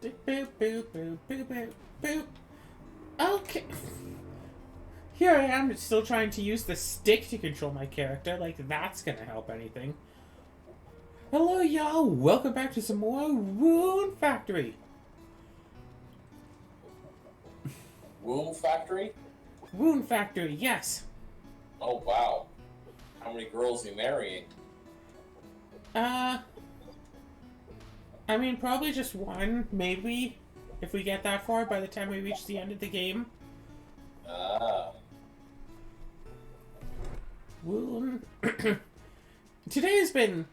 Boop, boop, boop, boop, boop, boop. Okay. Here I am still trying to use the stick to control my character, like that's gonna help anything. Hello y'all, welcome back to some more Rune Factory. Womb factory? Rune Factory, yes. Oh wow. How many girls are you marrying? I mean probably just one, maybe, if we get that far by the time we reach the end of the game. Ah. Rune. Today has been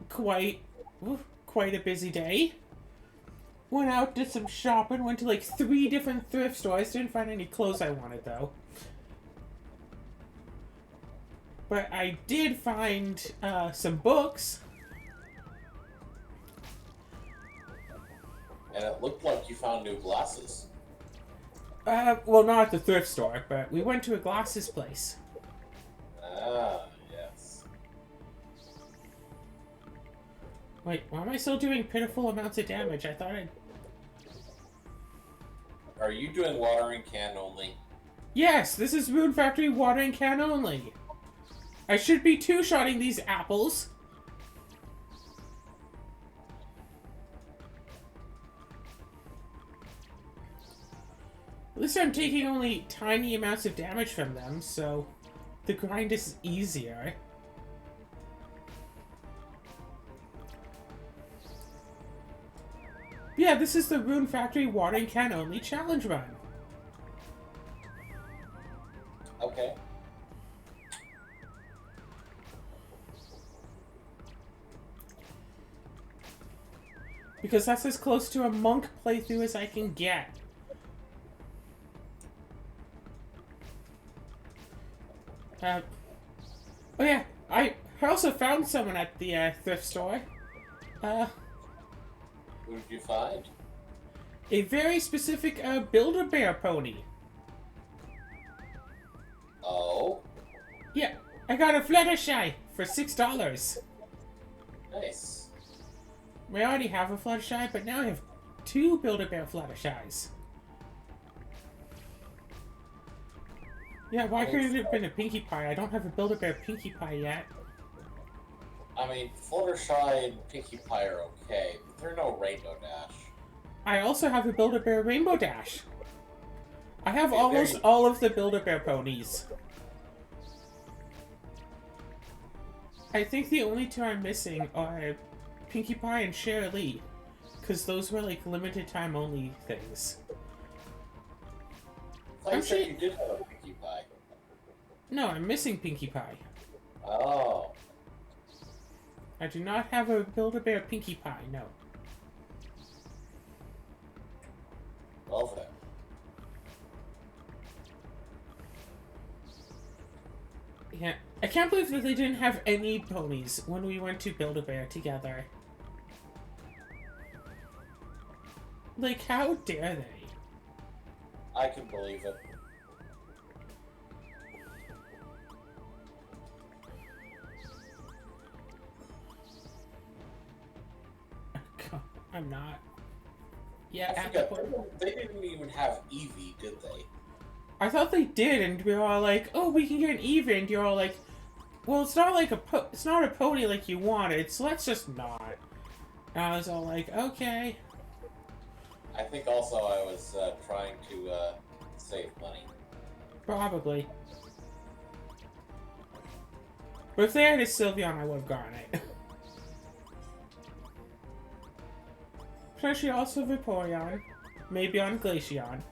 quite a busy day. Went out, did some shopping, went to like 3 different thrift stores. Didn't find any clothes I wanted though. But I did find some books. And it looked like you found new glasses. Well, not at the thrift store, but we went to a glasses place. Ah, yes. Wait, why am I still doing pitiful amounts of damage? I thought I'd... Are you doing watering can only? Yes, this is Rune Factory watering can only. I should be two-shotting these apples. At least I'm taking only tiny amounts of damage from them, so the grind is easier. Yeah, this is the Rune Factory watering can only challenge run. Okay. Because that's as close to a monk playthrough as I can get. Oh yeah, I also found someone at the thrift store. Who did you find? A very specific Build-A-Bear pony. Oh? Yeah, I got a Fluttershy for $6. Nice. We already have a Fluttershy, but now I have 2 Build-A-Bear Fluttershys. Yeah, why couldn't it have been a Pinkie Pie? I don't have a Build-A-Bear Pinkie Pie yet. I mean, Fluttershy and Pinkie Pie are okay, but they're no Rainbow Dash. I also have a Build-A-Bear Rainbow Dash. I have Okay, almost all of the Build-A-Bear ponies. I think the only 2 I'm missing are Pinkie Pie and Shirley, because those were like limited time only things. I thought you said you did have a Pinkie Pie. No, I'm missing Pinkie Pie. Oh. I do not have a Build-A-Bear Pinkie Pie, no. Well then. Yeah, I can't believe that they didn't have any ponies when we went to Build-A-Bear together. Like, how dare they? I can believe it. I'm not. Yeah, I at the point. forgot, they didn't even have Eevee, did they? I thought they did, and we were all like, "Oh, we can get an Eevee," and you're all like, "Well, it's not like it's not a pony like you wanted, so let's just not." And I was all like, "Okay." I think also I was trying to save money. Probably. But if they had a Sylveon, I would have gotten it. Potentially also Vaporeon. Maybe on Glaceon.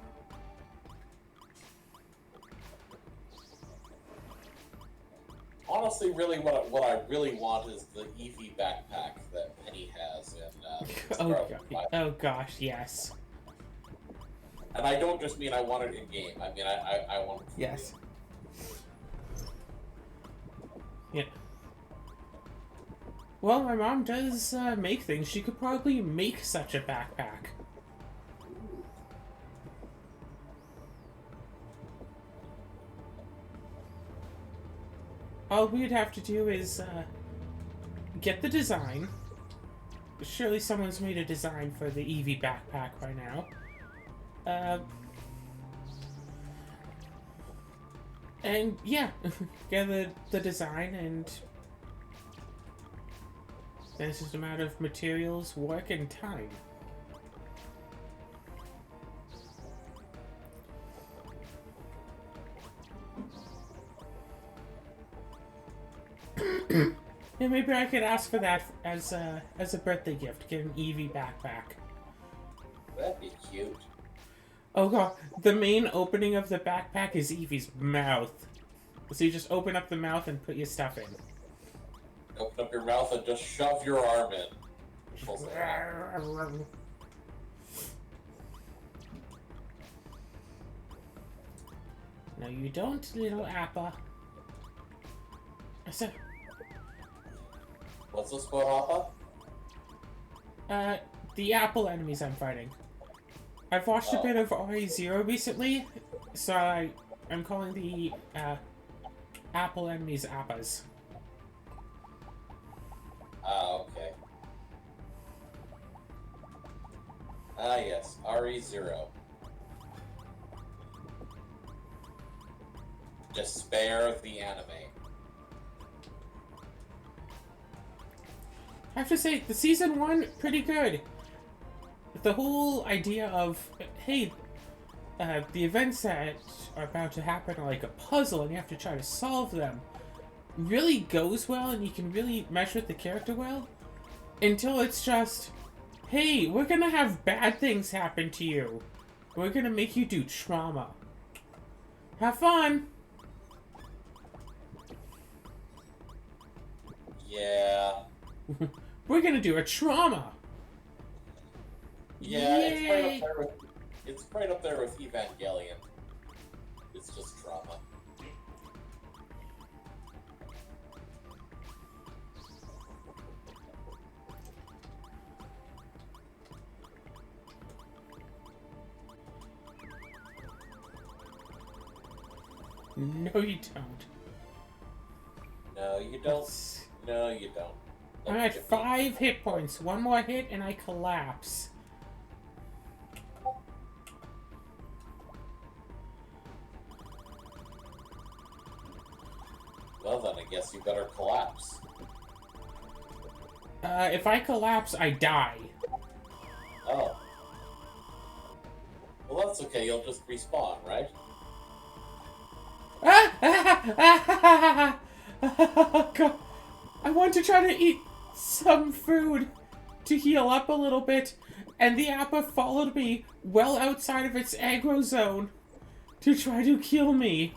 Honestly, really, what I really want is the Eevee backpack that Penny has in Oh gosh, yes. And I don't just mean I want it in game. I mean I want it. Yes. Yeah. Well, my mom does make things. She could probably make such a backpack. All we'd have to do is get the design, surely someone's made a design for the Eevee backpack by now. And yeah, get the design, and then it's just a matter of materials, work, and time. Yeah, maybe I could ask for that as a birthday gift. Get an Eevee backpack. That'd be cute. Oh god, the main opening of the backpack is Eevee's mouth. So you just open up the mouth and put your stuff in. Open up your mouth and just shove your arm in. No, you don't, little Appa. I said, what's this about, Appa? the apple enemies I'm fighting. I've watched a bit of RE0 recently, so I'm calling the apple enemies Appas. Ah, okay. Ah, yes, RE0. Despair of the anime. I have to say, the season 1, pretty good. The whole idea of, hey, the events that are about to happen are like a puzzle and you have to try to solve them, really goes well, and you can really mesh with the character well, until it's just, hey, we're gonna have bad things happen to you. We're gonna make you do trauma. Have fun! Yeah. We're gonna do a trauma! Yeah, Yay. it's right up there with Evangelion. It's just trauma. No, you don't. No, you don't. No, you don't. I'm at 5 hit points. One more hit and I collapse. Well then, I guess you better collapse. If I collapse, I die. Oh. Well, that's okay. You'll just respawn, right? God. I want to try to eat some food to heal up a little bit, and the Appa followed me well outside of its aggro zone to try to kill me.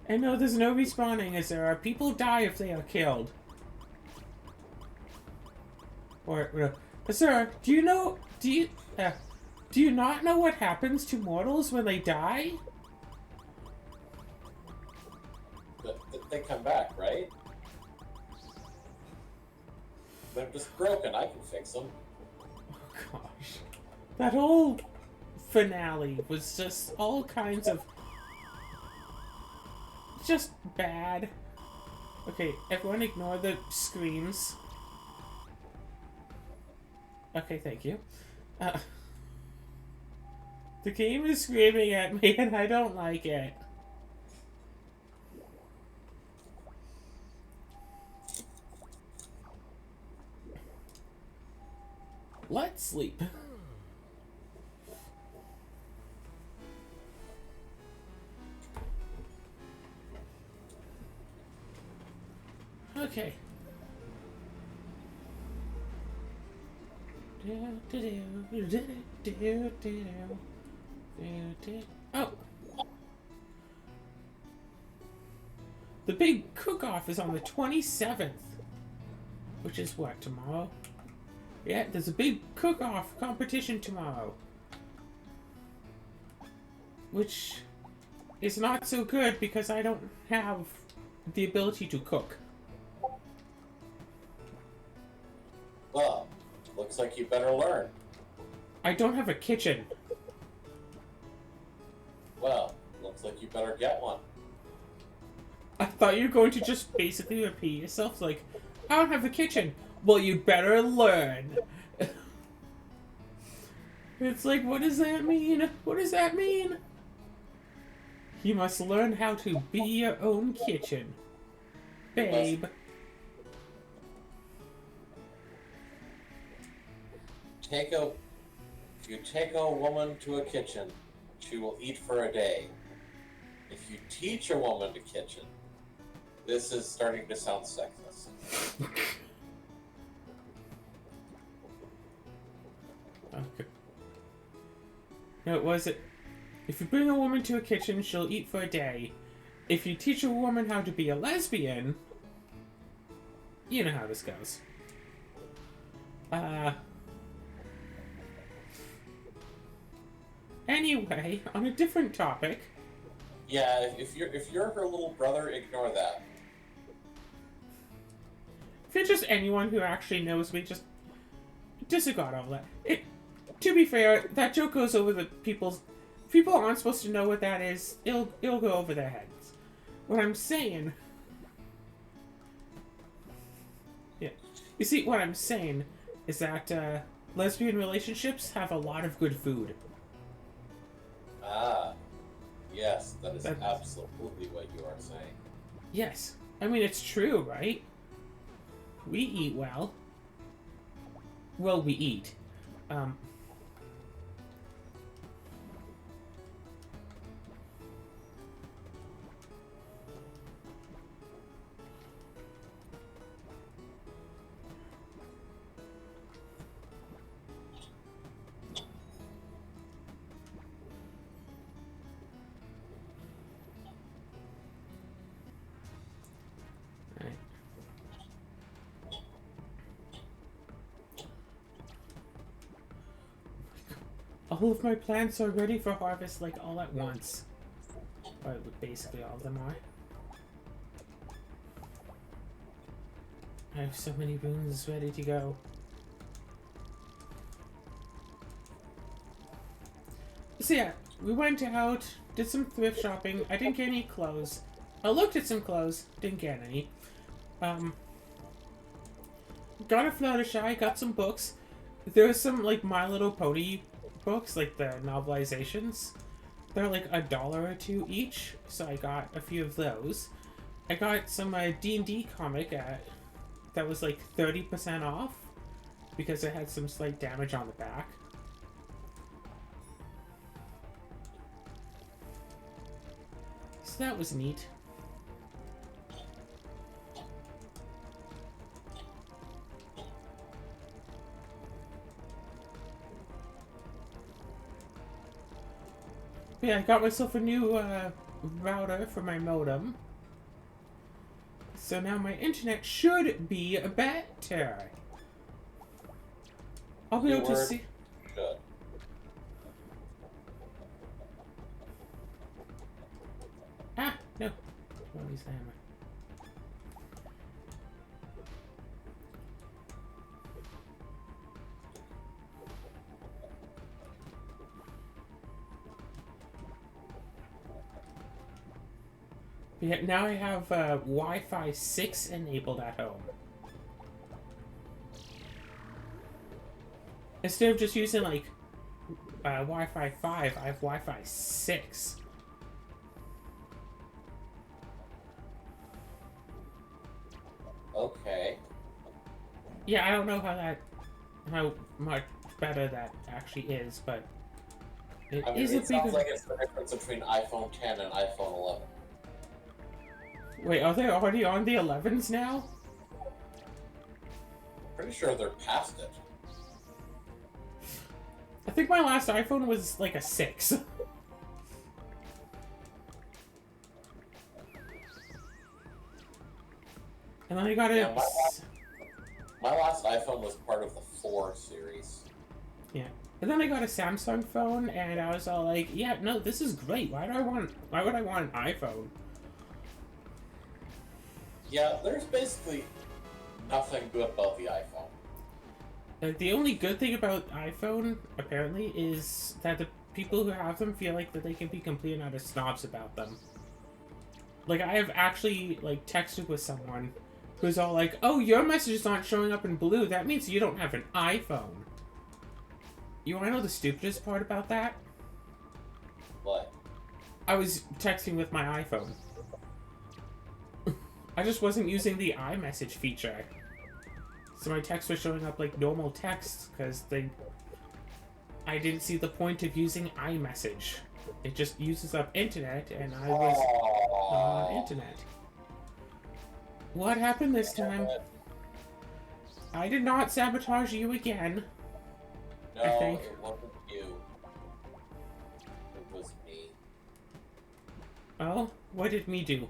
And no, there's no respawning, as there are people die if they are killed. Or, sir, do you not know what happens to mortals when they die? They come back, right? They're just broken. I can fix them. Oh gosh. That whole finale was just all kinds of just bad. Okay, everyone ignore the screams. Okay, thank you. The game is screaming at me and I don't like it. Let's sleep. Okay. Oh! The big cook-off is on the 27th. Which is what, tomorrow? Yeah, there's a big cook-off competition tomorrow. Which is not so good because I don't have the ability to cook. Well, looks like you better learn. I don't have a kitchen. Well, looks like you better get one. I thought you were going to just basically repeat yourself, like, I don't have a kitchen. Well, you better learn. It's like, what does that mean? What does that mean? You must learn how to be your own kitchen. Babe. If you take a woman to a kitchen, she will eat for a day. If you teach a woman to kitchen, this is starting to sound sexist. Okay. No, was it? If you bring a woman to a kitchen, she'll eat for a day. If you teach a woman how to be a lesbian, you know how this goes. Anyway, on a different topic. Yeah, if you're her little brother, ignore that. If it's just anyone who actually knows me, just disregard all that. To be fair, that joke goes over the people's. People aren't supposed to know what that is. It'll go over their heads. What I'm saying. Yeah. You see, what I'm saying is that lesbian relationships have a lot of good food. Ah, yes, that is absolutely what you are saying. Yes. I mean, it's true, right? We eat well. Well, we eat. All of my plants are ready for harvest, like, all at once. Or basically all of them are. I have so many boons ready to go. So yeah, we went out, did some thrift shopping. I didn't get any clothes. I looked at some clothes, didn't get any. Got a Fluttershy, got some books. There was some, like, My Little Pony books, like the novelizations. They're like $1 or $2 each, so I got a few of those. I got some D&D comic that was like 30% off because it had some slight damage on the back. So that was neat. Yeah, I got myself a new router for my modem. So now my internet should be better. I'll be able to see. Good. Ah, no. Don't use the hammer. Yeah, now I have Wi-Fi 6 enabled at home. Instead of just using like Wi-Fi 5, I have Wi-Fi 6. Okay. Yeah, I don't know how much better that actually is, but it is a big. Sounds like it's the difference between iPhone 10 and iPhone 11. Wait, are they already on the 11s now? Pretty sure they're past it. I think my last iPhone was like a 6. And then I got it. Yeah, my last iPhone was part of the 4 series. Yeah. And then I got a Samsung phone, and I was all like, "Yeah, no, this is great. Why would I want an iPhone?" Yeah, there's basically nothing good about the iPhone. The only good thing about iPhone, apparently, is that the people who have them feel like that they can be complete and utter snobs about them. Like, I have actually, like, texted with someone who's all like, "Oh, your messages aren't showing up in blue. That means you don't have an iPhone." You want to know the stupidest part about that? What? I was texting with my iPhone. I just wasn't using the iMessage feature. So my texts were showing up like normal texts because I didn't see the point of using iMessage. It just uses up internet, and I was on internet. What happened this time? I did not sabotage you again. No, I think. it wasn't you. It was me. Oh, what did me do?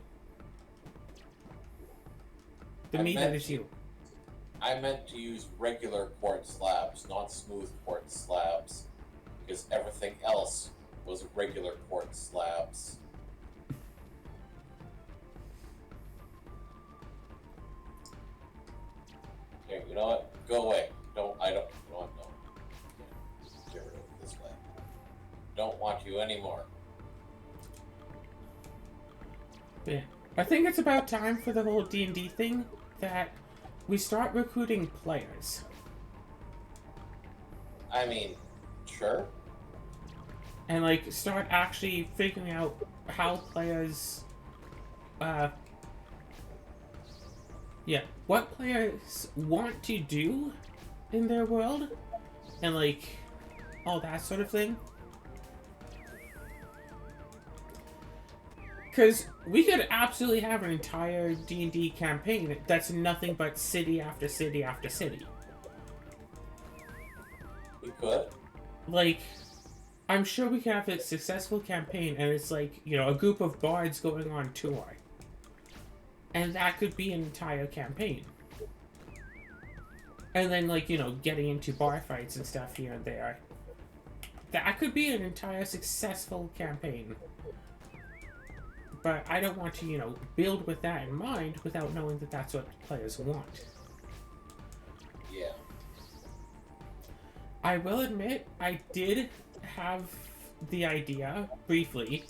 The me that is you. I meant to use regular quartz slabs, not smooth quartz slabs, because everything else was regular quartz slabs. Here, you know what? Go away. You know what? No. Get rid of it this way. Don't want you anymore. Yeah. I think it's about time for the whole D&D thing that we start recruiting players. I mean, sure. And, like, start actually figuring out how players, what players want to do in their world, and, like, all that sort of thing. Because we could absolutely have an entire D&D campaign that's nothing but city after city after city. We could. Like, I'm sure we could have a successful campaign, and it's like, you know, a group of bards going on tour. And that could be an entire campaign. And then, like, you know, getting into bar fights and stuff here and there. That could be an entire successful campaign. But I don't want to, you know, build with that in mind without knowing that that's what players want. Yeah. I will admit, I did have the idea, briefly,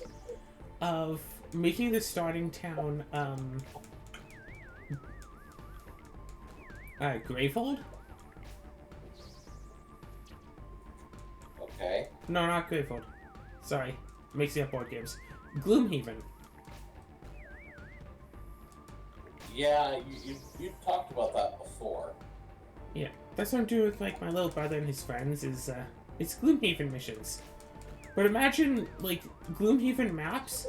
of making the starting town, Gravehold? Okay. No, not Gravehold. Sorry. Mixing up board games. Gloomhaven. Yeah, you talked about that before. Yeah. That's what I'm doing with, like, my little brother and his friends, is, it's Gloomhaven missions. But imagine, like, Gloomhaven maps,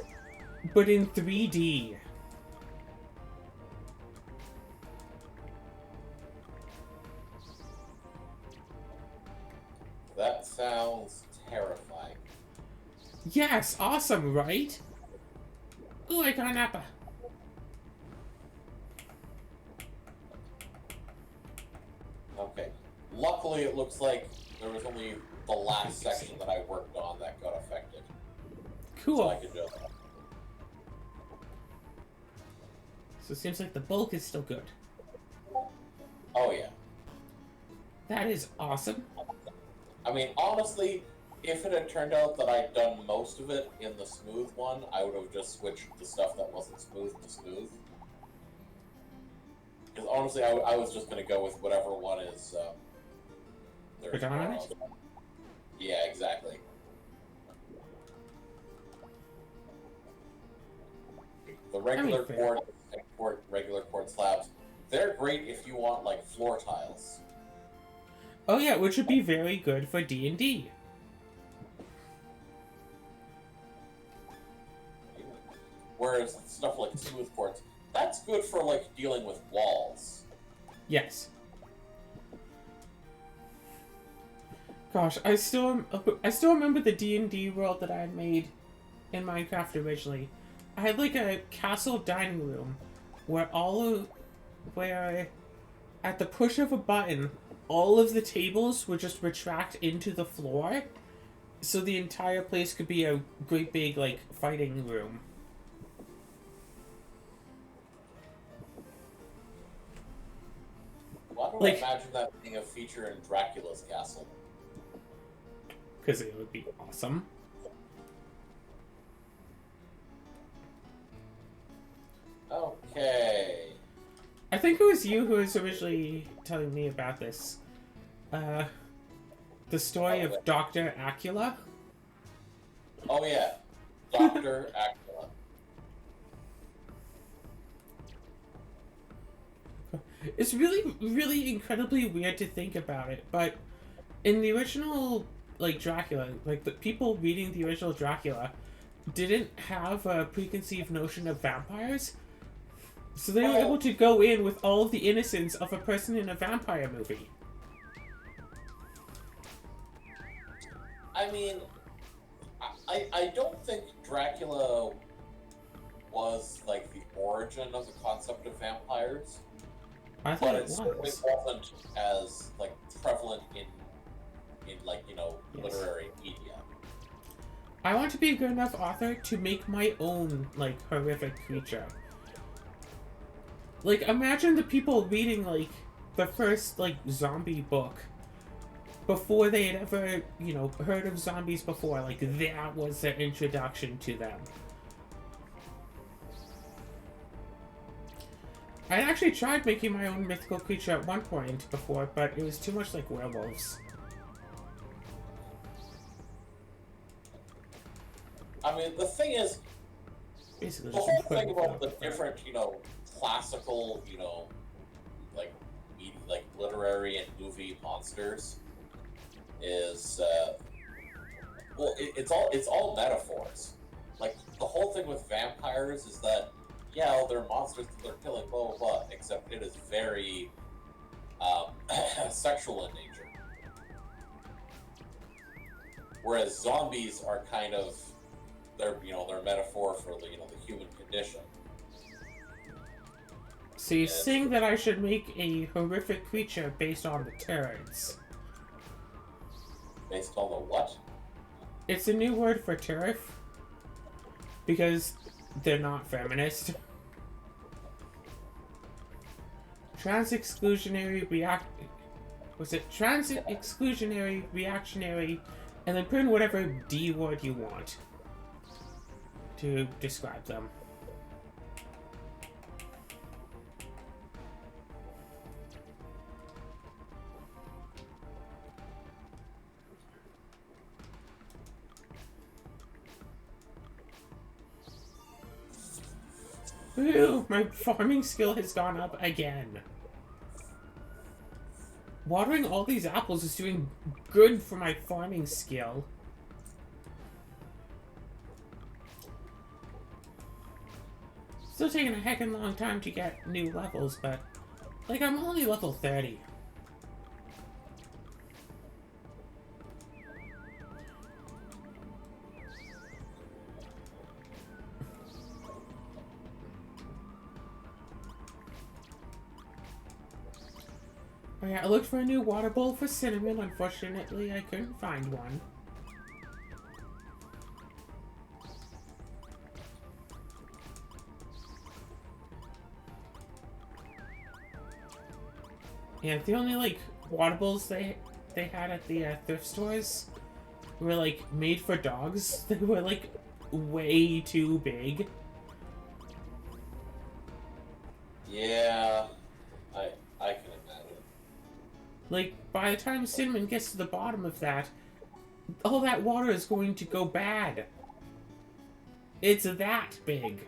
but in 3D. That sounds terrifying. Yes, awesome, right? Ooh, I got an apple. Okay. Luckily, it looks like there was only the last section that I worked on that got affected. Cool. So I could just... So it seems like the bulk is still good. Oh, yeah. That is awesome. I mean, honestly, if it had turned out that I'd done most of it in the smooth one, I would have just switched the stuff that wasn't smooth to smooth. Because honestly, I was just going to go with whatever one is... Predominant? Yeah, exactly. The regular regular quartz slabs, they're great if you want, like, floor tiles. Oh yeah, which would be very good for D&D. Whereas stuff like smooth quartz, that's good for, like, dealing with walls. Yes. Gosh, I still remember the D&D world that I had made in Minecraft originally. I had like a castle dining room where where at the push of a button, all of the tables would just retract into the floor, so the entire place could be a great big, like, fighting room. Why don't I imagine that being a feature in Dracula's castle? Because it would be awesome. Okay. I think it was you who was originally telling me about this. The story of Dr. Acula. Oh yeah, Dr. Acula. It's really, really incredibly weird to think about it, but in the original, like, Dracula, like, the people reading the original Dracula didn't have a preconceived notion of vampires, so they were able to go in with all of the innocence of a person in a vampire movie. I mean, I don't think Dracula was, like, the origin of the concept of vampires. I thought But it it certainly was. wasn't as, like, prevalent in like, you know, Yes. literary media. I want to be a good enough author to make my own, like, horrific creature. Like, imagine the people reading, like, the first, like, zombie book before they had ever, you know, heard of zombies before. Like, that was their introduction to them. I actually tried making my own mythical creature at one point before, but it was too much like werewolves. I mean, the thing is, Basically, the whole thing about the different, you know, classical, you know, like literary and movie monsters is, well, it's all metaphors. Like, the whole thing with vampires is that, yeah, well, they're monsters that they're killing, blah, blah, blah, except it is very sexual in nature. Whereas zombies are kind of, they're metaphor for the, you know, the human condition. So you're saying that I should make a horrific creature based on the turds? Based on the what? It's a new word for turf. Because they're not feminist. Trans-exclusionary trans-exclusionary, reactionary, and then put in whatever D word you want to describe them. Ooh, my farming skill has gone up again. Watering all these apples is doing good for my farming skill. Still taking a heckin' long time to get new levels, but, like, I'm only level 30. Oh yeah, I looked for a new water bowl for Cinnamon. Unfortunately, I couldn't find one. Yeah, the only, like, water bowls they had at the thrift stores were, like, made for dogs. They were, like, way too big. Yeah, I can imagine. Like, by the time Cinnamon gets to the bottom of that, all that water is going to go bad. It's that big.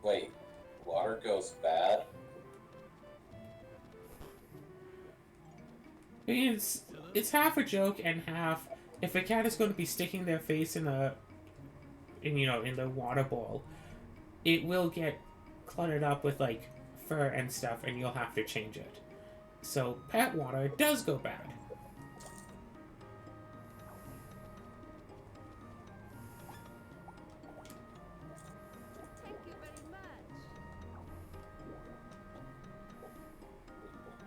Wait, water goes bad? I mean, it's half a joke and half if a cat is going to be sticking their face in the water bowl, it will get cluttered up with, like, fur and stuff, and you'll have to change it. So pet water does go bad. Thank you very much.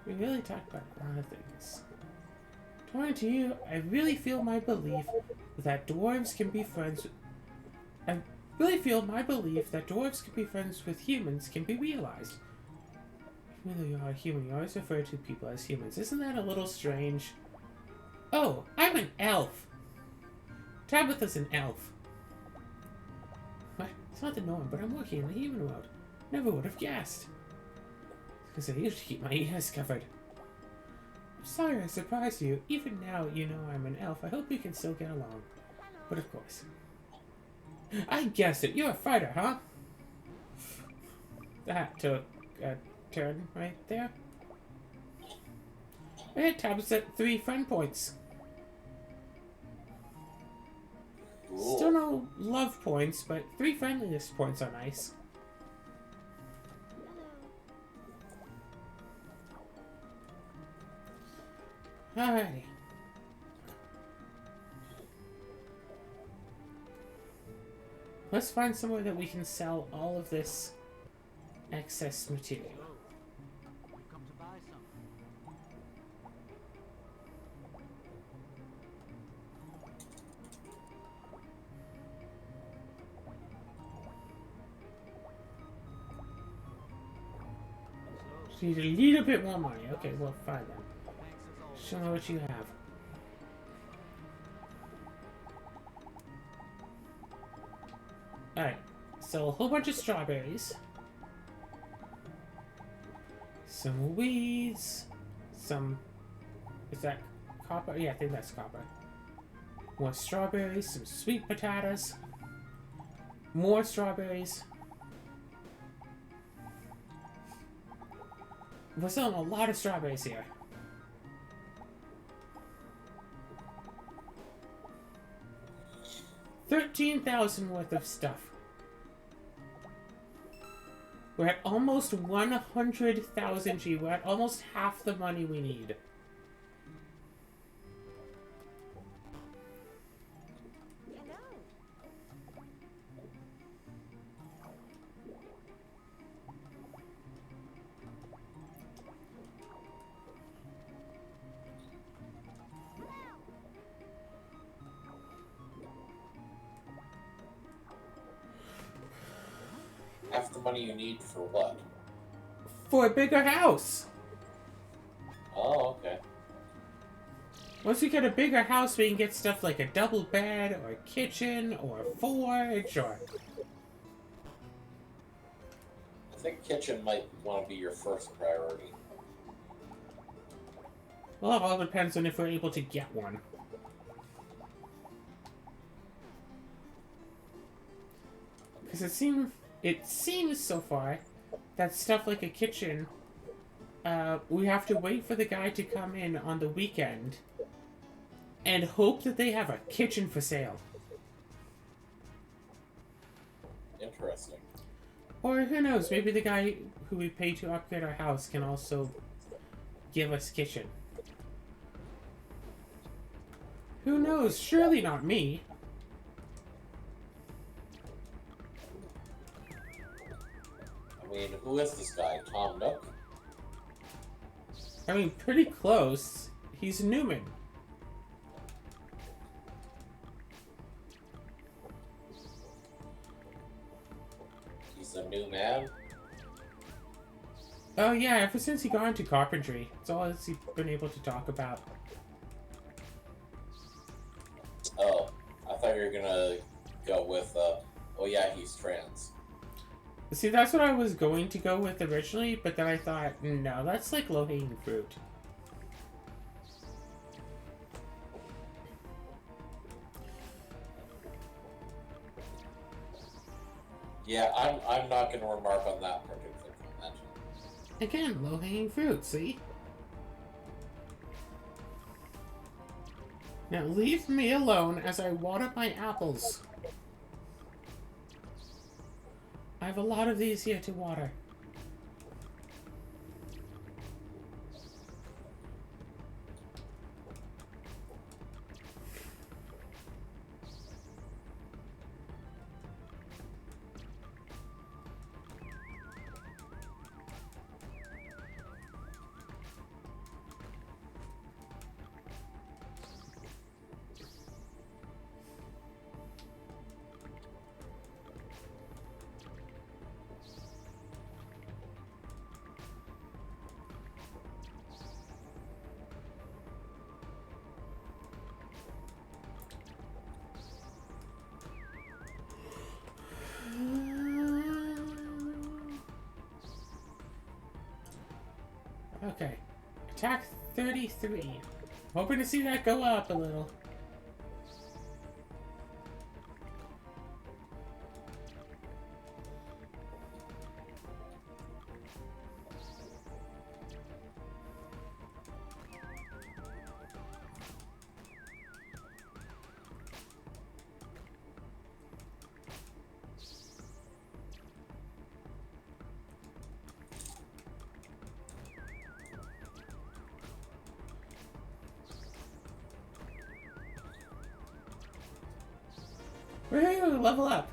We really talked about a lot of things. Talking to you, I really feel my belief that dwarves can be friends. I really feel my belief that dwarves can be friends with humans can be realized. Even though you are a human, you always refer to people as humans. Isn't that a little strange? Oh, I'm an elf. Tabitha's an elf. What? It's not the norm, but I'm working in the human world. Never would have guessed. Because I used to keep my ears covered. I'm sorry I surprised you. Even now you know I'm an elf. I hope we can still get along. But of course. I guessed it. You're a fighter, huh? That took a turn right there. It taps at 3 friend points. Cool. Still no love points, but 3 friendliness points are nice. Alrighty. Let's find somewhere that we can sell all of this excess material. We've come to buy something. So you need a little bit more money. Okay, well, fine then. Thanks as always. Show me what you have. Alright, so a whole bunch of strawberries. Some weeds. Some... Is that copper? Yeah, I think that's copper. More strawberries, some sweet potatoes. More strawberries. We're selling a lot of strawberries here. $13,000 worth of stuff. We're at almost 100,000 G. We're at almost half the money we need. Hello. Half the money you need for what? For a bigger house! Oh, okay. Once we get a bigger house, we can get stuff like a double bed, or a kitchen, or a forge, or... I think kitchen might want to be your first priority. Well, it all depends on if we're able to get one. Because it seems so far that stuff like a kitchen, we have to wait for the guy to come in on the weekend and hope that they have a kitchen for sale. Interesting. Or who knows, maybe the guy who we pay to upgrade our house can also give us kitchen. Who knows? Surely not me. I mean, who is this guy? Tom Nook? I mean, pretty close. He's Newman. He's a new man? Oh yeah, ever since he got into carpentry, it's all he's been able to talk about. Oh, I thought you were gonna go with, oh yeah, he's trans. See, that's what I was going to go with originally, but then I thought, no, that's like low-hanging fruit. Yeah, I'm not gonna remark on that particular comment. Again, low-hanging fruit, see? Now leave me alone as I water my apples. I have a lot of these here to water. Okay. Attack 33. Hoping to see that go up a little. Woohoo! Level up.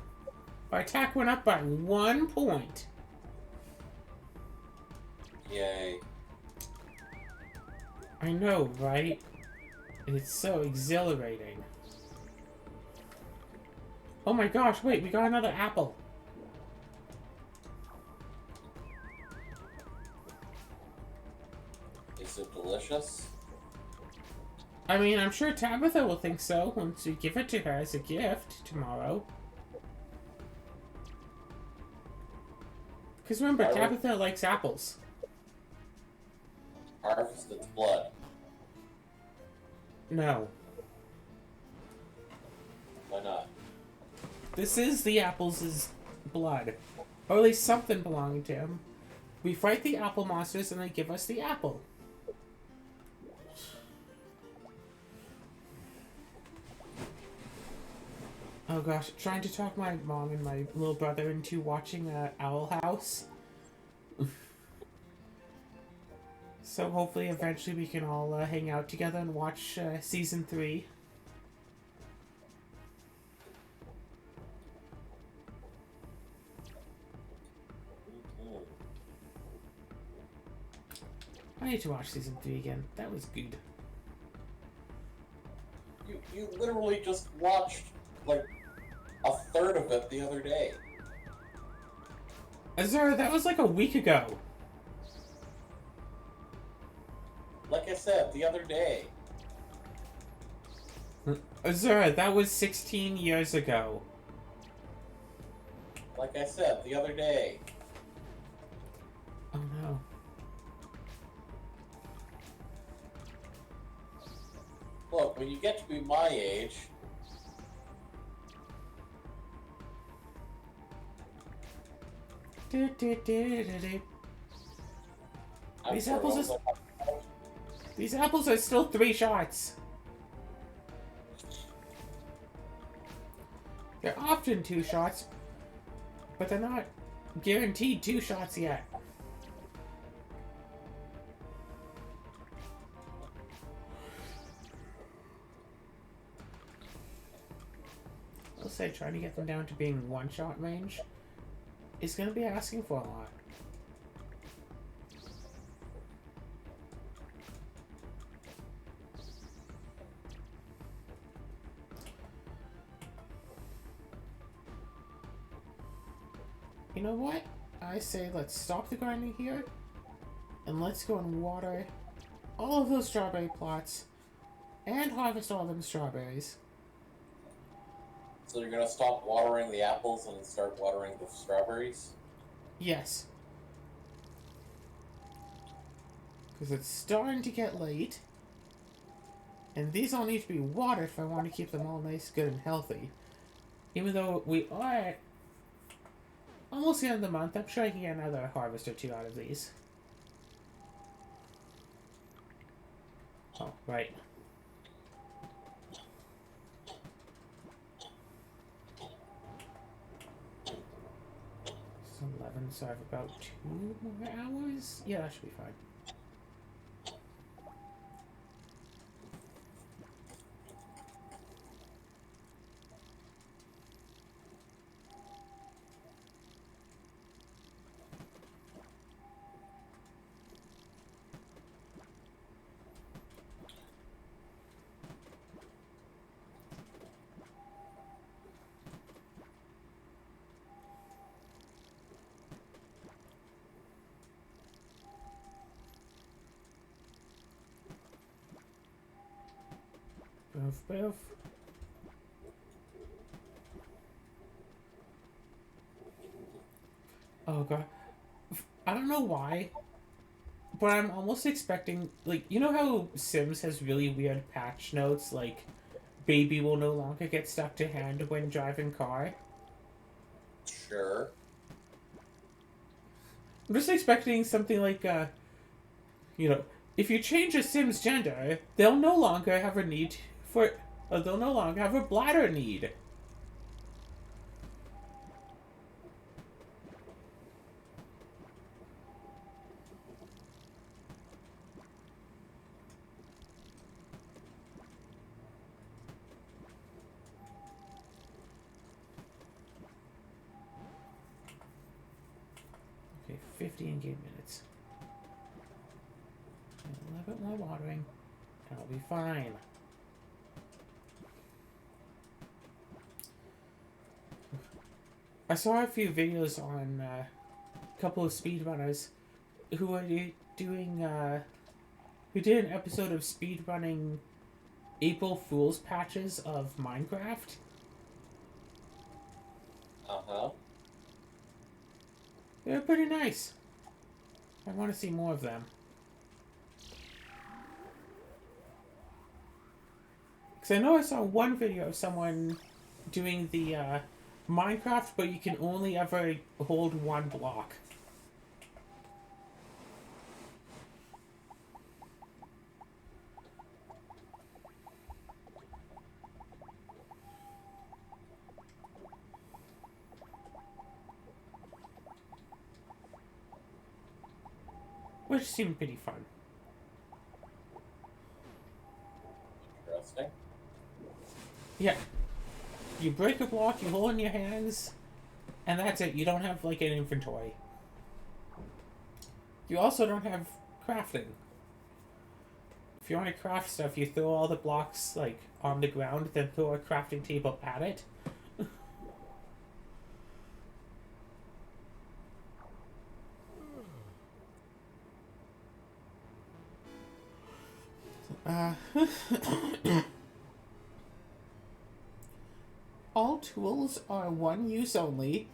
Our attack went up by 1 point. Yay. I know, right? It's so exhilarating. Oh my gosh, wait, we got another apple. Is it delicious? I mean, I'm sure Tabitha will think so once we give it to her as a gift tomorrow. Because remember, Tabitha likes apples. Harvest its blood. No. Why not? This is the apples' blood. Or at least something belonging to him. We fight the apple monsters and they give us the apple. Oh gosh, trying to talk my mom and my little brother into watching Owl House. So hopefully eventually we can all hang out together and watch season 3. I need to watch season 3 again. That was good. You literally just watched, like, a third of it the other day. Azura, that was like a week ago. Like I said, the other day. Azura, that was 16 years ago. Like I said, the other day. Oh no. Look, when you get to be my age, Do, do, do, do, do. I'm These sure apples I'll- These apples are still 3 shots. They're often 2 shots, but they're not guaranteed 2 shots yet. I'll say trying to get them down to being 1-shot range is going to be asking for a lot. You know what? I say let's stop the grinding here, and let's go and water all of those strawberry plots, and harvest all them strawberries. So you're gonna stop watering the apples and start watering the strawberries? Yes. Because it's starting to get late, and these all need to be watered if I want to keep them all nice, good, and healthy. Even though we are almost the end of the month, I'm sure I can get another harvest or 2 out of these. Oh, right. It's 11, so I have about 2 more hours? Yeah, that should be fine. Boof, boof. Oh god. I don't know why, but I'm almost expecting, like, you know how Sims has really weird patch notes, like, baby will no longer get stuck to hand when driving car? Sure. I'm just expecting something like, if you change a Sim's gender, they'll no longer have a need for, they'll no longer have a bladder need. Okay, 50 in-game minutes. And a little bit more watering, and I'll be fine. I saw a few videos on a couple of speedrunners who were doing, who did an episode of speedrunning April Fool's patches of Minecraft. Uh-huh. They're pretty nice. I want to see more of them. Because I know I saw one video of someone doing the Minecraft, but you can only ever hold one block. Which seemed pretty fun. Interesting. Yeah. You break a block, you hold it in your hands, and that's it. You don't have, like, an inventory. You also don't have crafting. If you want to craft stuff, you throw all the blocks, like, on the ground, then throw a crafting table at it. All tools are one use only.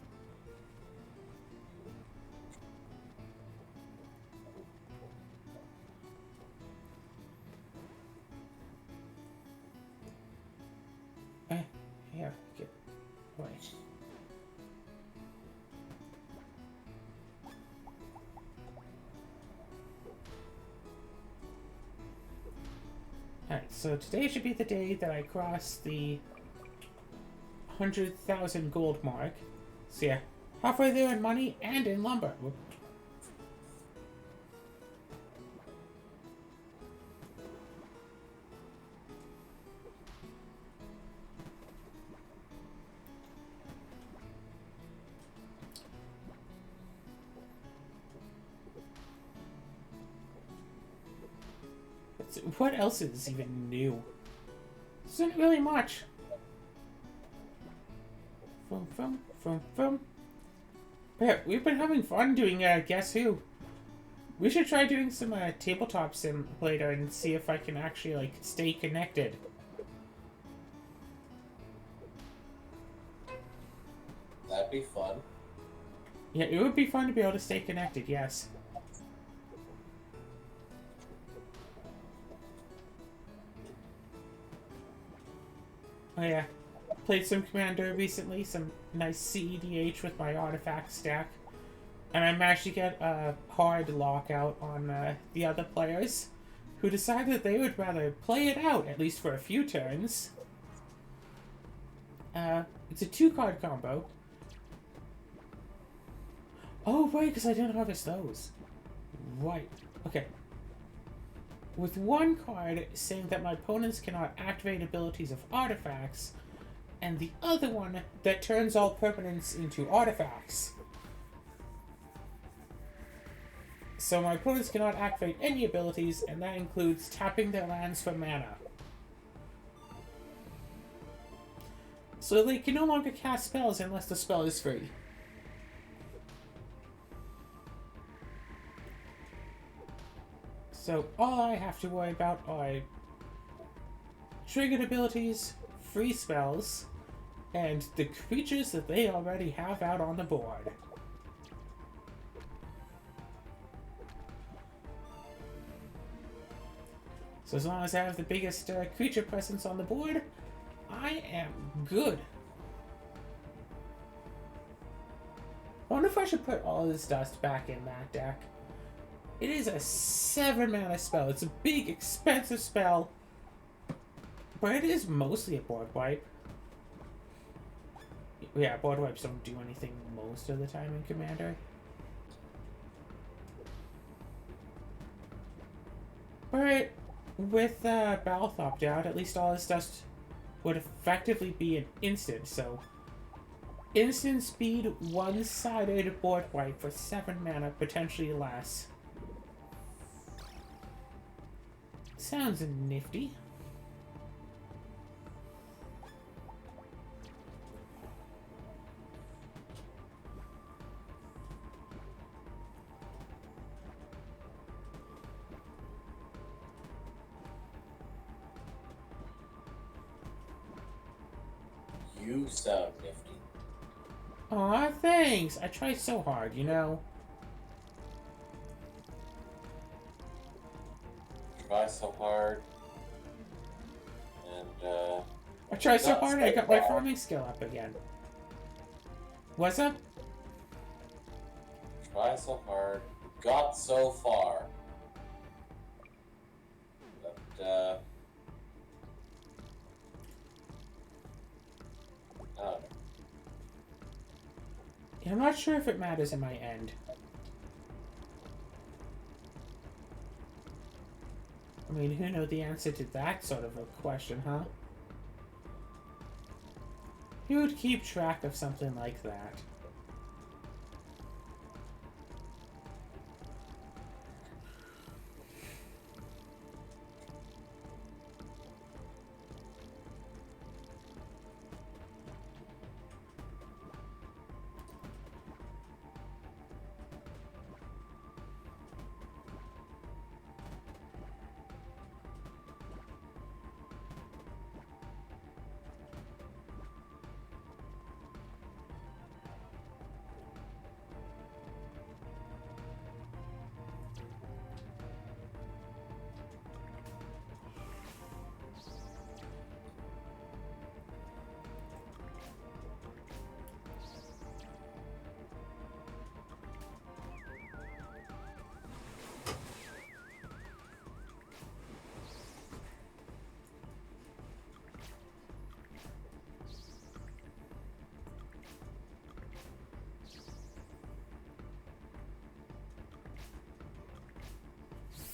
Here, get away. Alright, so today should be the day that I cross the 100,000 gold mark. So yeah, halfway there in money and in lumber. Whoop. What else is even new? Isn't really much. But yeah, we've been having fun doing Guess Who. We should try doing some tabletop sim later and see if I can actually, like, stay connected. That'd be fun. Yeah, it would be fun to be able to stay connected, yes. Oh yeah, played some Commander recently, some nice CEDH with my artifact stack. And I managed to get a hard lockout on the other players, who decided that they would rather play it out, at least for a few turns. It's a 2-card combo. Oh, right, because I didn't harvest those. Right, okay. With one card saying that my opponents cannot activate abilities of artifacts, and the other one that turns all permanents into artifacts. So my opponents cannot activate any abilities, and that includes tapping their lands for mana. So they can no longer cast spells unless the spell is free. So all I have to worry about are triggered abilities, free spells, and the creatures that they already have out on the board. So as long as I have the biggest creature presence on the board, I am good. I wonder if I should put all this dust back in that deck. It is a 7-mana spell. It's a big, expensive spell. But it is mostly a board wipe. Yeah, board wipes don't do anything most of the time in Commander. But with Balthop down, at least all this dust would effectively be an instant, so... Instant speed, one-sided board wipe for 7 mana, potentially less. Sounds nifty. You sound nifty. Aw, thanks! I tried so hard, you know? Try so hard. And, I tried so Not hard I so got my far. farming skill up again. What's up? try so hard. Got so far. But, I don't know. Yeah, I'm not sure if it matters in my end. I mean, who knows the answer to that sort of a question, huh? Who would keep track of something like that?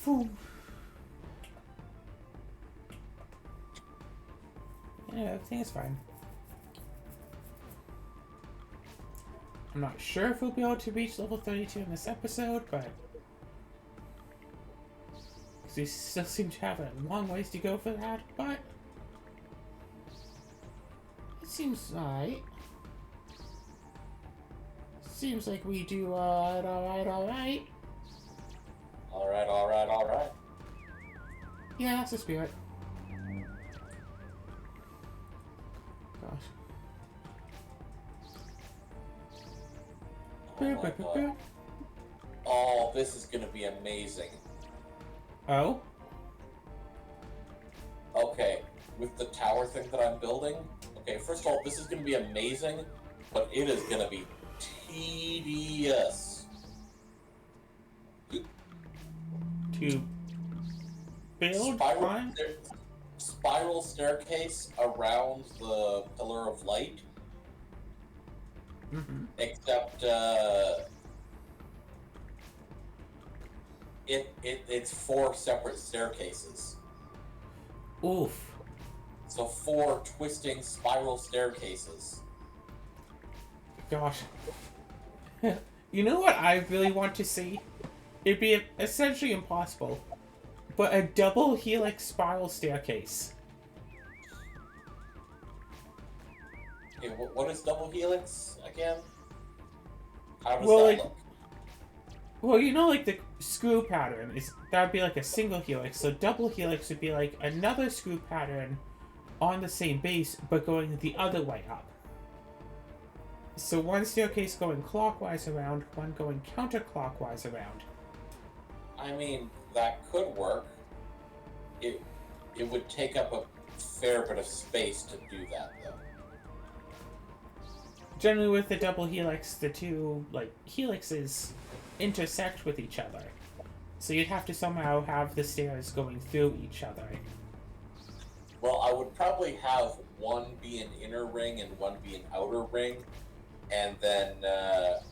Phew. Yeah, everything is fine. I'm not sure if we'll be able to reach level 32 in this episode, but... because we still seem to have a long ways to go for that, but... it seems alright. Seems like we do alright. Alright. Yeah, that's the spirit. Gosh. Oh, my God. Oh, this is gonna be amazing. Oh? Okay, with the tower thing that I'm building, okay, first of all, this is gonna be amazing, but it is gonna be tedious. To build? Climb? Spiral staircase around the Pillar of Light, Mm-hmm. except it's 4 separate staircases. Oof. So 4 twisting spiral staircases. Gosh. You know what I really want to see? It'd be essentially impossible, but a double helix spiral staircase. Okay, what is double helix again? How does Well, that like- look? Well, you know, like the screw pattern is that'd be like a single helix. So double helix would be like another screw pattern on the same base, but going the other way up. So one staircase going clockwise around, one going counterclockwise around. I mean, that could work. It would take up a fair bit of space to do that, though. Generally, with the double helix, the two helixes intersect with each other, so you'd have to somehow have the stairs going through each other. Well, I would probably have one be an inner ring and one be an outer ring, and then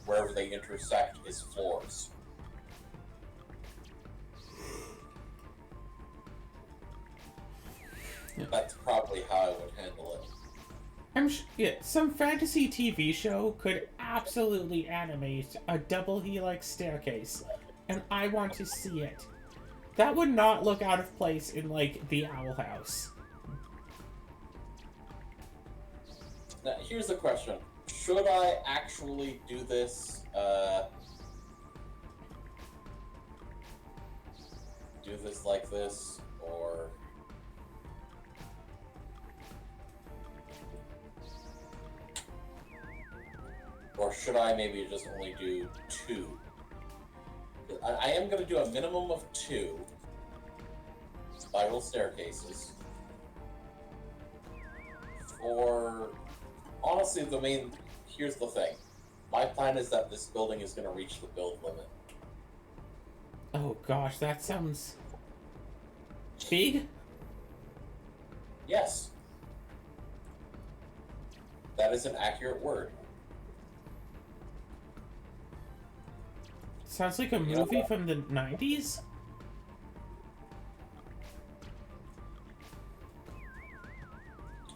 wherever they intersect is floors. Yeah. That's probably how I would handle it. Some fantasy TV show could absolutely animate a double helix staircase, and I want to see it. That would not look out of place in, like, the Owl House. Now, here's the question. Should I actually do this, like this, or... Or should I maybe just only do 2? I am going to do a minimum of 2 spiral staircases. For... Honestly, here's the thing. My plan is that this building is going to reach the build limit. Oh gosh, that sounds... big? Yes. That is an accurate word. Sounds like a movie from the 90s?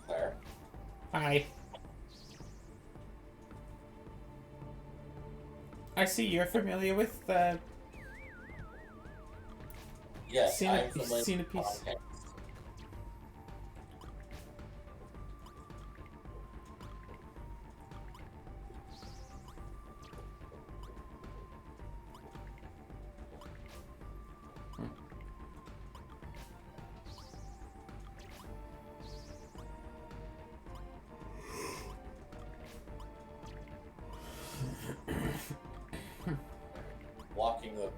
Claire? Hi. I see you're familiar with the... Yes, Seen I a- am familiar seen a with piece. context. Blocking the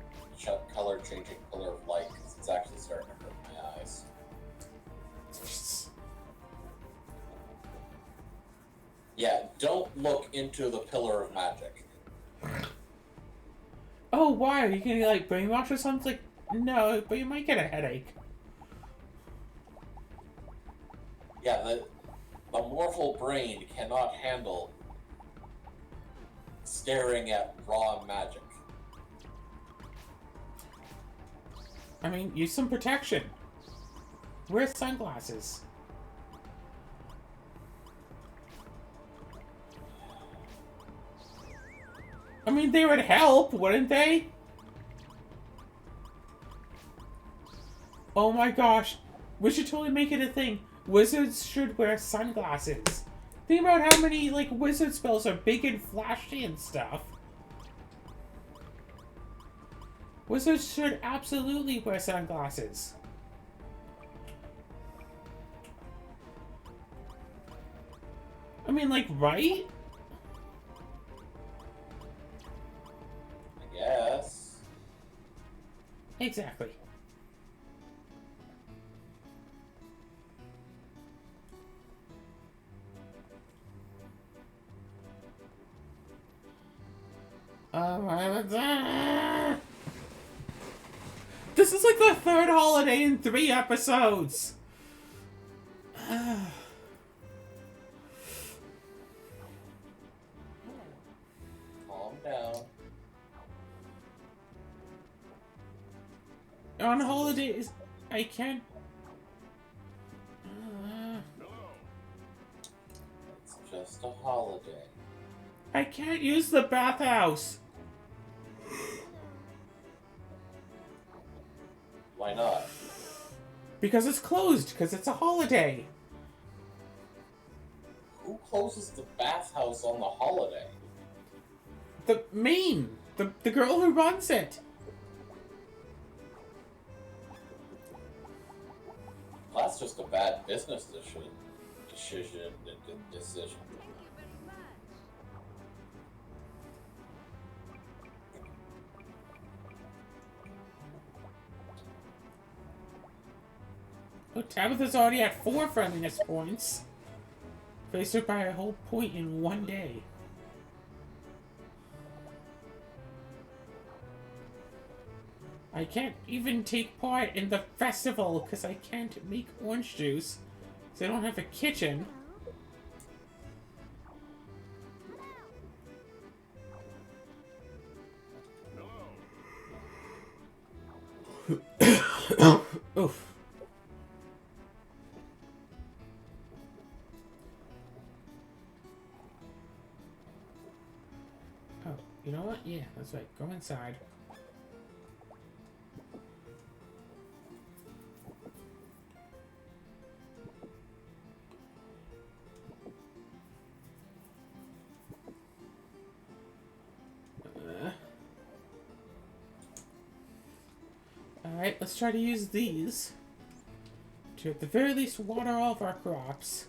color changing pillar of light, 'cause it's actually starting to hurt my eyes. Yeah, don't look into the pillar of magic. Oh, why? Are you gonna, like, brainwash or something? Like, no, but you might get a headache. Yeah, the mortal brain cannot handle staring at raw magic. I mean, use some protection. Wear sunglasses. I mean, they would help, wouldn't they? Oh my gosh. We should totally make it a thing. Wizards should wear sunglasses. Think about how many, like, wizard spells are big and flashy and stuff. Wizards should absolutely wear sunglasses. I mean, like, right? I guess. Exactly. This is like the third holiday in 3 episodes. Calm down. On holidays, I can't. It's just a holiday. I can't use the bathhouse. Why not? Because it's closed, because it's a holiday. Who closes the bathhouse on the holiday? The the girl who runs it. That's just a bad business decision. Thank you very much. Oh, Tabitha's already at 4 friendliness points. Faced her by a whole point in one day. I can't even take part in the festival because I can't make orange juice. Because I don't have a kitchen. Oof. Oh, you know what? Yeah, that's right. Go inside. Alright, let's try to use these to at the very least water all of our crops.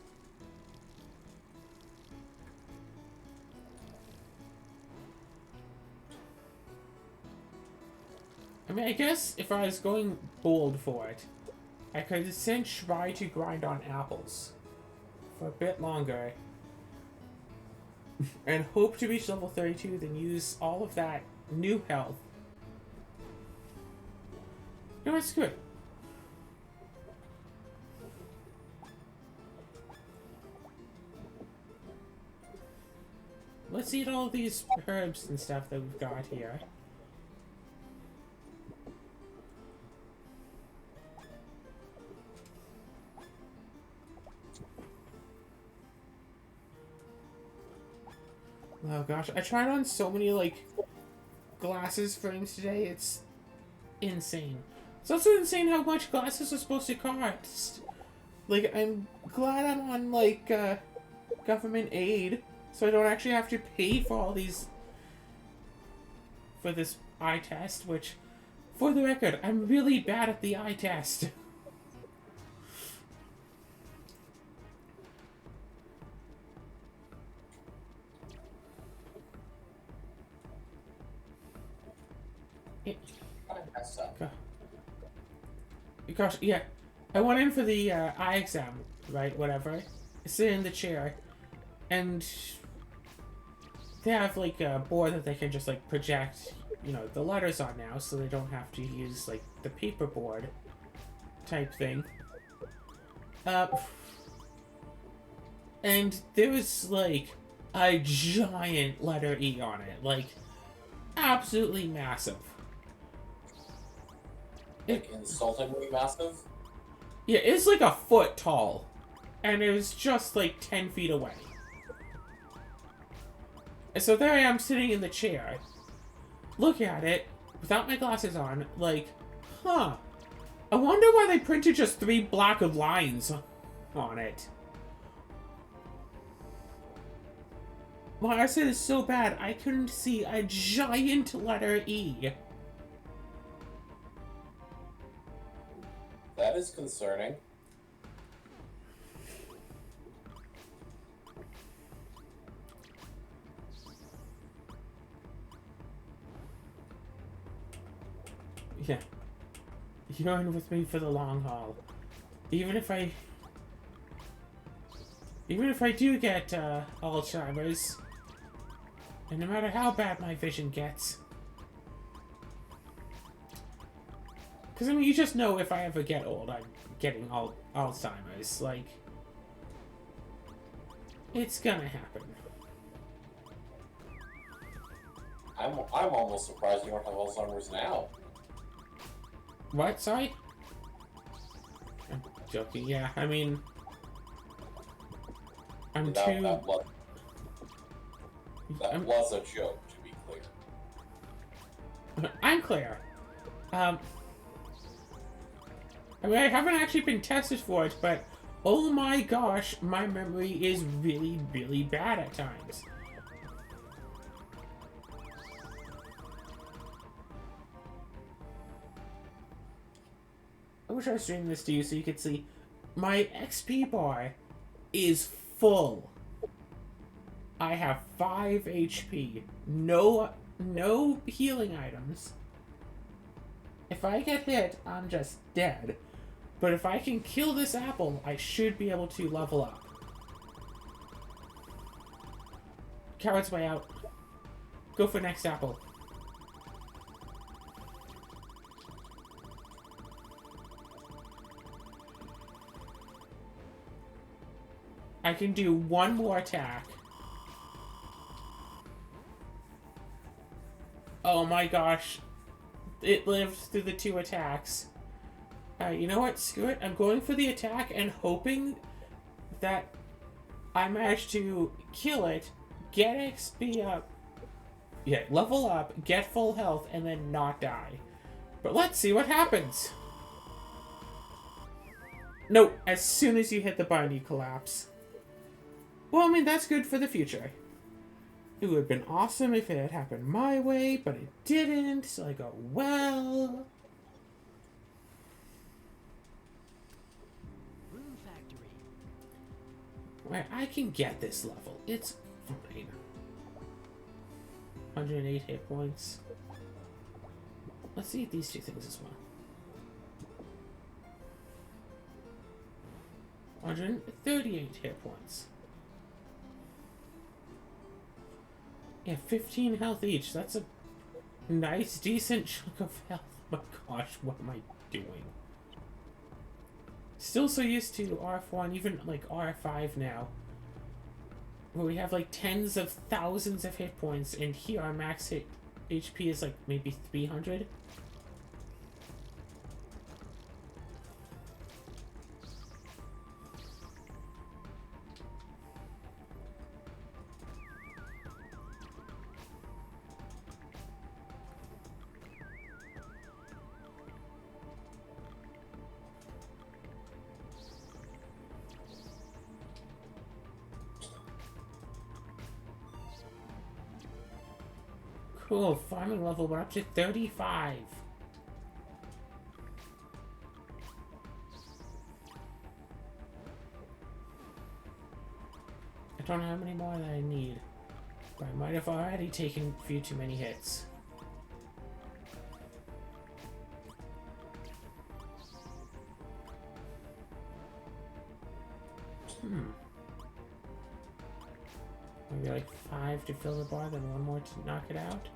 I mean, I guess if I was going bold for it, I could essentially try to grind on apples for a bit longer and hope to reach level 32, then use all of that new health. No, it's good. Let's eat all these herbs and stuff that we've got here. Oh gosh, I tried on so many, like, glasses frames today, it's insane. It's also insane how much glasses are supposed to cost. Like, I'm glad I'm on, like, government aid, so I don't actually have to pay for all these... for this eye test, which, for the record, I'm really bad at the eye test. Gosh, yeah. I went in for the eye exam, right, whatever. Sit in the chair, and they have, like, a board that they can just, like, project, you know, the letters on now, so they don't have to use, like, the paper board type thing. And there was, like, a giant letter E on it, like, absolutely massive. Like, insultingly massive? Yeah, it's like a foot tall. And it was just like 10 feet away. And so there I am sitting in the chair. Look at it, without my glasses on, like, huh. I wonder why they printed just 3 black lines on it. My eyesight is so bad, I couldn't see a giant letter E. That is concerning. Yeah. You're in with me for the long haul. Even if I do get Alzheimer's, and no matter how bad my vision gets, because I mean, you just know if I ever get old, I'm getting Alzheimer's. Like, it's gonna happen. I'm almost surprised you don't have Alzheimer's now. What? Sorry? I'm joking. Yeah, I mean, I'm That too. That was a joke, to be clear. I'm clear. I mean, I haven't actually been tested for it, but oh my gosh, my memory is really, really bad at times. I wish I was streaming this to you so you could see. My XP bar is full. I have 5 HP. No healing items. If I get hit, I'm just dead. But if I can kill this apple, I should be able to level up. Carrot's way out. Go for next apple. I can do one more attack. Oh my gosh. It lived through the 2 attacks. You know what? Screw it. I'm going for the attack and hoping that I manage to kill it, get XP up, yeah, level up, get full health, and then not die. But let's see what happens. No, as soon as you hit the button, you collapse. Well, I mean, that's good for the future. It would have been awesome if it had happened my way, but it didn't, so I go, well... Rune factory. Right, I can get this level. It's fine. 108 hit points. Let's see these 2 things as well. 138 hit points. Yeah, 15 health each. That's a nice, decent chunk of health. Oh my gosh, what am I doing? Still so used to RF1, even like RF5 now. Where we have like tens of thousands of hit points, and here our max hit HP is like maybe 300. Cool, farming level went up to 35. I don't know how many more that I need, but I might have already taken a few too many hits. Maybe like 5 to fill the bar, then 1 more to knock it out.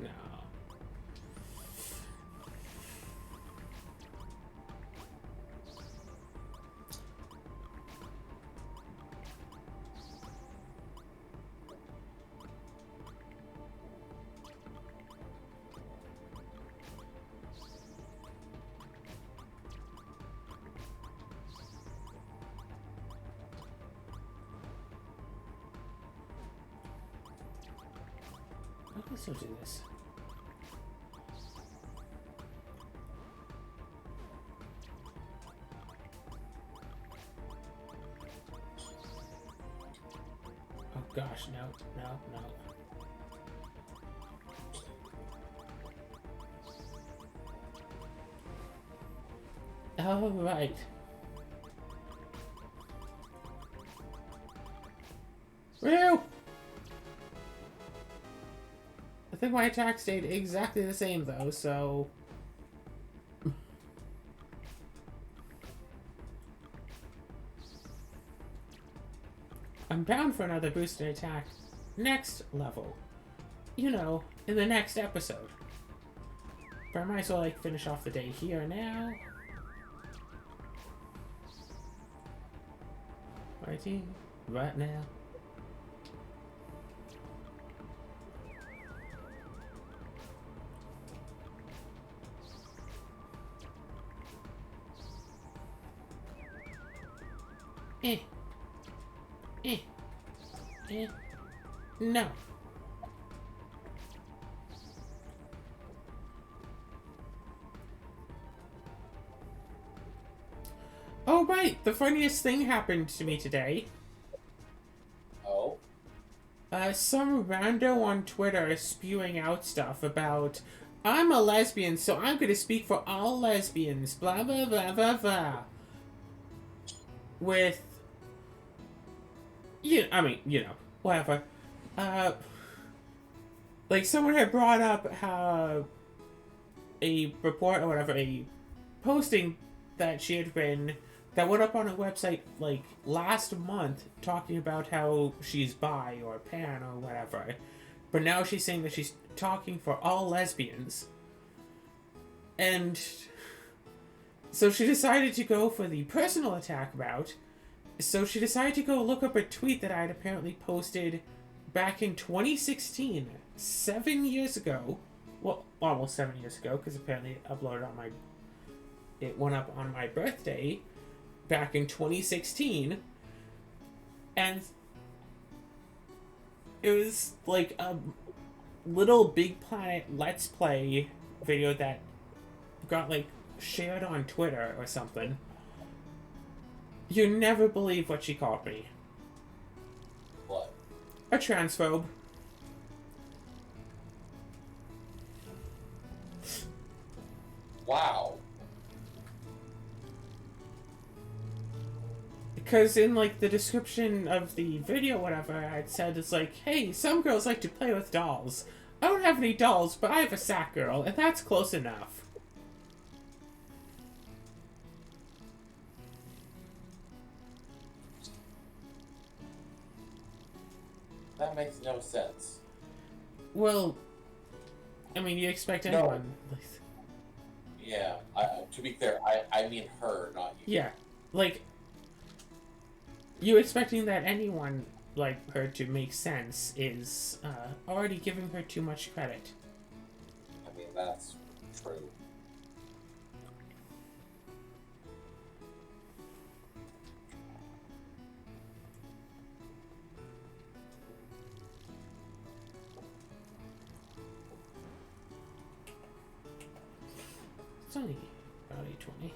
No. I can still do this. Oh gosh, no, no, no. All right. Rune! I think my attack stayed exactly the same though, so... I'm bound for another boosted attack next level. You know, in the next episode. But I might as well like finish off the day here now. Right now. No. Oh, right. The funniest thing happened to me today. Oh? Some rando on Twitter is spewing out stuff about I'm a lesbian, so I'm going to speak for all lesbians. Blah, blah, blah, blah, blah. With... whatever. Like, someone had brought up how a report or whatever, a posting that she had written that went up on a website, like, last month talking about how she's bi or pan or whatever. But now she's saying that she's talking for all lesbians. And so she decided to go for the personal attack route. So she decided to go look up a tweet that I had apparently posted back in 2016, 7 years ago. Well, almost 7 years ago, because apparently it went up on my birthday back in 2016. And it was like a little Big Planet Let's Play video that got like shared on Twitter or something. You never believe what she called me. What? A transphobe. Wow. Because in, like, the description of the video, whatever, I'd said, it's like, hey, some girls like to play with dolls. I don't have any dolls, but I have a sack girl, and that's close enough. That makes no sense. Well, I mean, you expect No. anyone... Yeah, to be clear, I mean her, not you. Yeah, like, you expecting that anyone like her to make sense is already giving her too much credit. I mean, that's true. It's only about 8:20.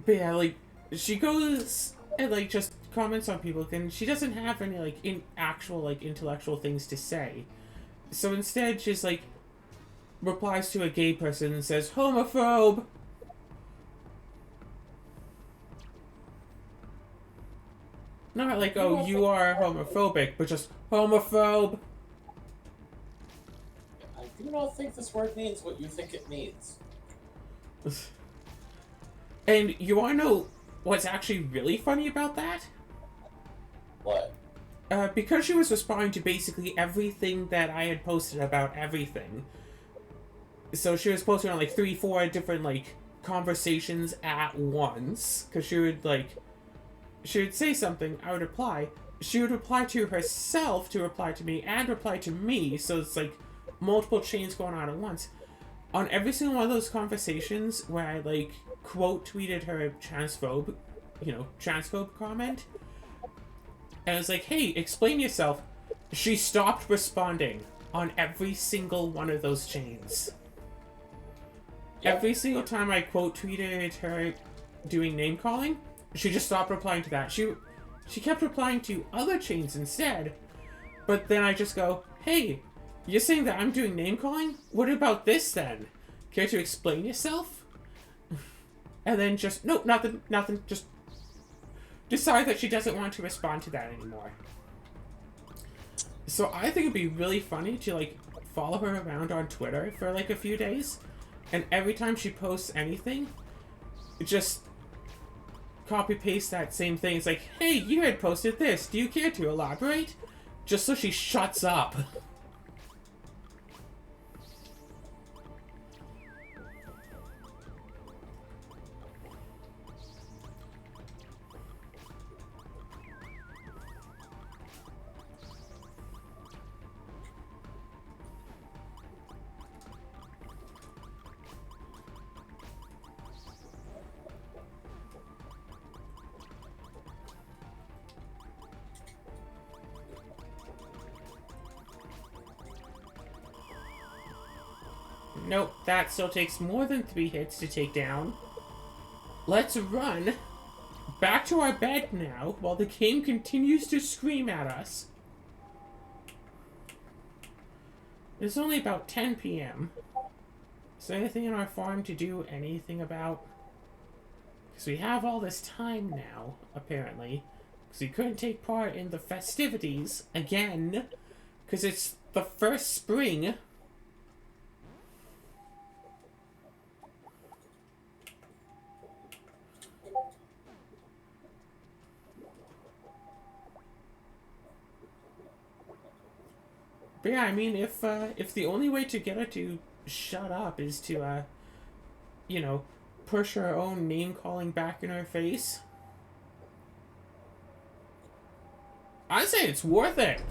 But yeah, like, she goes and, like, just comments on people, and she doesn't have any, like, actual, like, intellectual things to say. So instead, she's, like, replies to a gay person and says, homophobe! Not like, oh, you are homophobic, but just, homophobe! I do not think this word means what you think it means. And you want to know what's actually really funny about that? What? Because she was responding to basically everything that I had posted about everything. So she was posting on, like, 3-4 different, like, conversations at once. Because she would say something, I would reply. She would reply to herself to reply to me, and reply to me. So it's, like, multiple chains going on at once. On every single one of those conversations where I, like, quote tweeted her transphobe comment, and I was like, hey, explain yourself, she stopped responding on every single one of those chains. Yep. Every single time I quote tweeted her doing name calling, she just stopped replying to that. She kept replying to other chains instead, but then I just go, hey, you're saying that I'm doing name calling? What about this then? Care to explain yourself? And then just, nope, nothing, just decide that she doesn't want to respond to that anymore. So I think it'd be really funny to, like, follow her around on Twitter for, like, a few days, and every time she posts anything, just copy-paste that same thing. It's like, hey, you had posted this, do you care to elaborate? Just so she shuts up. Nope, that still takes more than 3 hits to take down. Let's run back to our bed now while the game continues to scream at us. It's only about 10 p.m. Is there anything in our farm to do anything about? Because we have all this time now, apparently. Because we couldn't take part in the festivities again. Because it's the first spring. But yeah, I mean, if the only way to get her to shut up is to, you know, push her own name-calling back in her face, I'd say it's worth it.